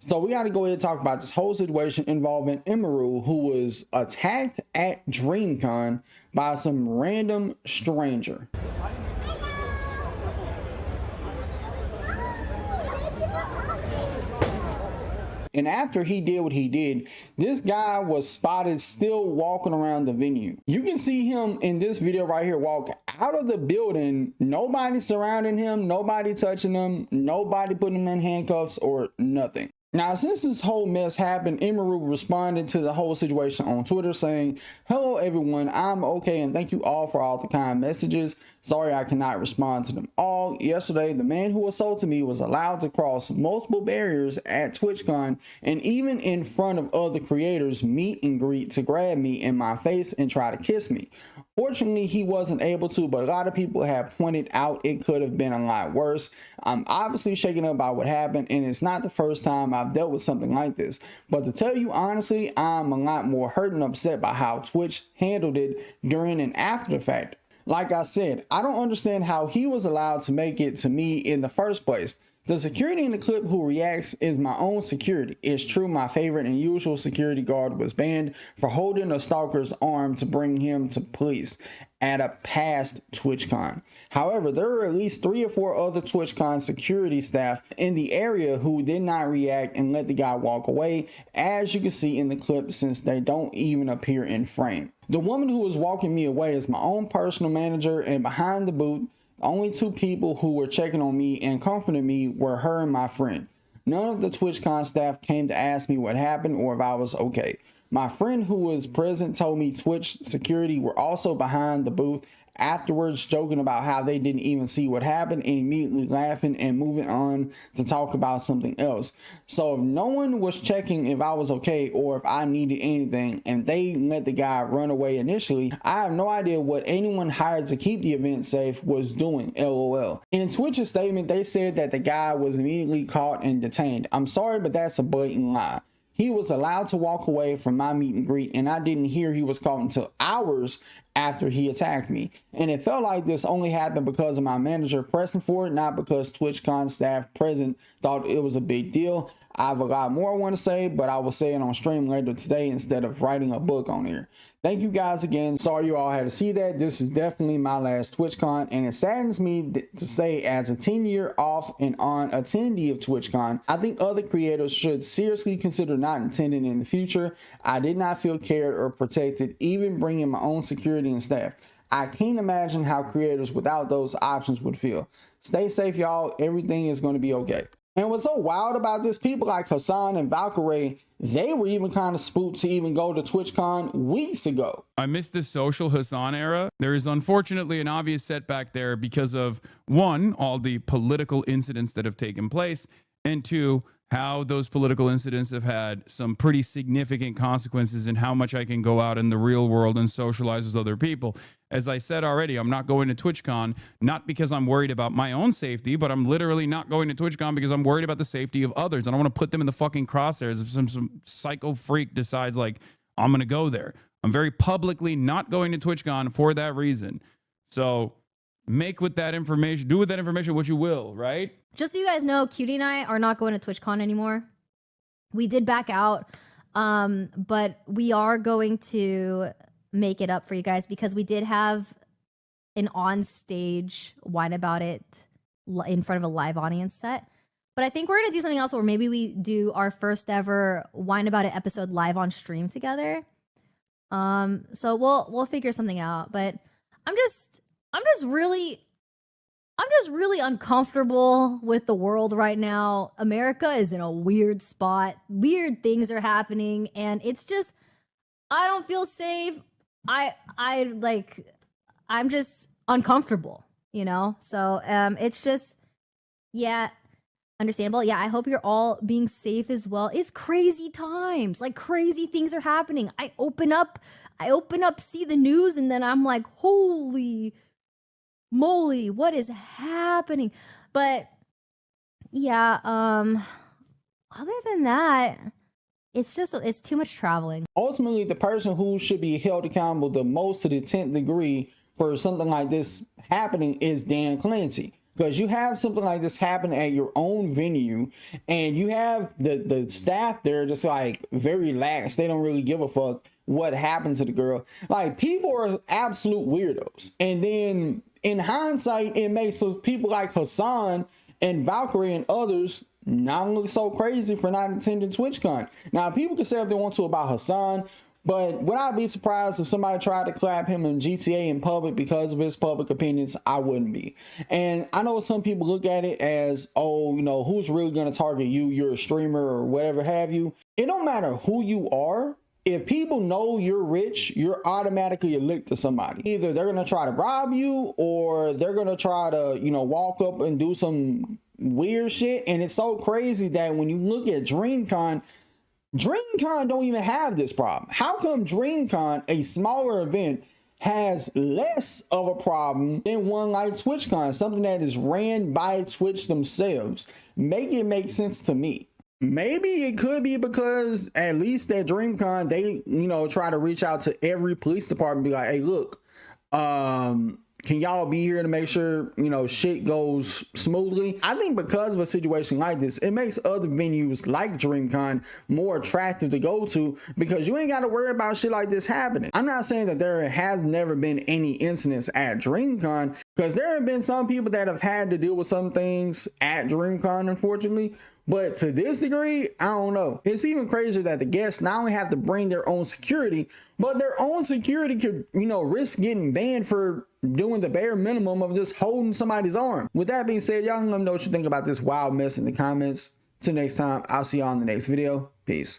So we got to go ahead and talk about this whole situation involving Emiru, who was attacked at DreamCon by some random stranger. And after he did what he did, this guy was spotted still walking around the venue. You can see him in this video right here walk out of the building. Nobody surrounding him, nobody touching him, nobody putting him in handcuffs or nothing. Now, since this whole mess happened, Emiru responded to the whole situation on Twitter saying, "Hello everyone, I'm okay and thank you all for all the kind messages. Sorry I cannot respond to them all. Yesterday, the man who assaulted me was allowed to cross multiple barriers at TwitchCon and even in front of other creators meet and greet to grab me in my face and try to kiss me. Fortunately, he wasn't able to, but a lot of people have pointed out it could have been a lot worse. I'm obviously shaken up by what happened, and it's not the first time I've dealt with something like this. But to tell you honestly, I'm a lot more hurt and upset by how Twitch handled it during and after the fact. Like I said, I don't understand how he was allowed to make it to me in the first place. The security in the clip who reacts is my own security. It's true my favorite and usual security guard was banned for holding a stalker's arm to bring him to police at a past TwitchCon. However, there were at least 3 or 4 other TwitchCon security staff in the area who did not react and let the guy walk away, as you can see in the clip, since they don't even appear in frame. The woman who was walking me away is my own personal manager, and behind the booth, the only 2 people who were checking on me and comforting me were her and my friend. None of the TwitchCon staff came to ask me what happened or if I was okay. My friend who was present told me Twitch security were also behind the booth afterwards, joking about how they didn't even see what happened and immediately laughing and moving on to talk about something else. So if no one was checking if I was okay or if I needed anything and they let the guy run away initially, I have no idea what anyone hired to keep the event safe was doing, LOL. In Twitch's statement, they said that the guy was immediately caught and detained. I'm sorry, but that's a blatant lie. He was allowed to walk away from my meet and greet, and I didn't hear he was caught until hours after he attacked me. And it felt like this only happened because of my manager pressing for it, not because TwitchCon staff present thought it was a big deal. I have a lot more I want to say, but I will say it on stream later today instead of writing a book on here. Thank you guys again. Sorry you all had to see that. This is definitely my last TwitchCon, and it saddens me to say, as a 10-year off and on attendee of TwitchCon, I think other creators should seriously consider not attending in the future. I did not feel cared or protected, even bringing my own security and staff. I can't imagine how creators without those options would feel. Stay safe, y'all. Everything is going to be okay. And what's so wild about this, people like Hassan and Valkyrie, they were even kind of spooked to even go to TwitchCon weeks ago. I missed the social Hassan era. There is unfortunately an obvious setback there because of, 1, all the political incidents that have taken place, and 2, how those political incidents have had some pretty significant consequences in how much I can go out in the real world and socialize with other people. As I said already, I'm not going to TwitchCon, not because I'm worried about my own safety, but I'm literally not going to TwitchCon because I'm worried about the safety of others. I don't want to put them in the fucking crosshairs if some psycho freak decides, like, I'm going to go there. I'm very publicly not going to TwitchCon for that reason. So make with that information, do with that information what you will, right? Just so you guys know, Cutie and I are not going to TwitchCon anymore. We did back out, but we are going to make it up for you guys because we did have an on-stage whine about it in front of a live audience set. But I think we're going to do something else where maybe we do our first ever whine about it episode live on stream together. So we'll figure something out. But I'm just really uncomfortable with the world right now. America is in a weird spot. Weird things are happening, and it's just, I don't feel safe. I'm just uncomfortable, you know? So it's just, yeah, understandable. Yeah, I hope you're all being safe as well. It's crazy times. Like, crazy things are happening. I open up, see the news, and then I'm like, holy moly, what is happening? But yeah, other than that, it's too much traveling. Ultimately, the person who should be held accountable the most to the 10th degree for something like this happening is Dan Clancy. because you have something like this happen at your own venue, and you have the staff there just like very lax. They don't really give a fuck what happened to the girl. Like, people are absolute weirdos. And then in hindsight, it makes those people like Hassan and Valkyrie and others not look so crazy for not attending TwitchCon. Now, people can say what they want to about Hassan, but would I be surprised if somebody tried to clap him in GTA in public because of his public opinions? I wouldn't be. And I know some people look at it as, oh, you know, who's really going to target you? You're a streamer or whatever have you. It don't matter who you are. If people know you're rich, you're automatically a lick to somebody. Either they're going to try to rob you, or they're going to try to, you know, walk up and do some weird shit. And it's so crazy that when you look at DreamCon don't even have this problem. How come DreamCon, a smaller event, has less of a problem than one like TwitchCon, something that is ran by Twitch themselves? Make it make sense to me. Maybe it could be because at least at DreamCon, they, you know, try to reach out to every police department, be like, hey, look, can y'all be here to make sure, you know, shit goes smoothly? I think because of a situation like this, it makes other venues like DreamCon more attractive to go to, because you ain't got to worry about shit like this happening. I'm not saying that there has never been any incidents at DreamCon, because there have been some people that have had to deal with some things at DreamCon, unfortunately. But to this degree, I don't know. It's even crazier that the guests not only have to bring their own security, but their own security could, you know, risk getting banned for doing the bare minimum of just holding somebody's arm. With that being said, y'all can let me know what you think about this wild mess in the comments. Till next time, I'll see y'all in the next video. Peace.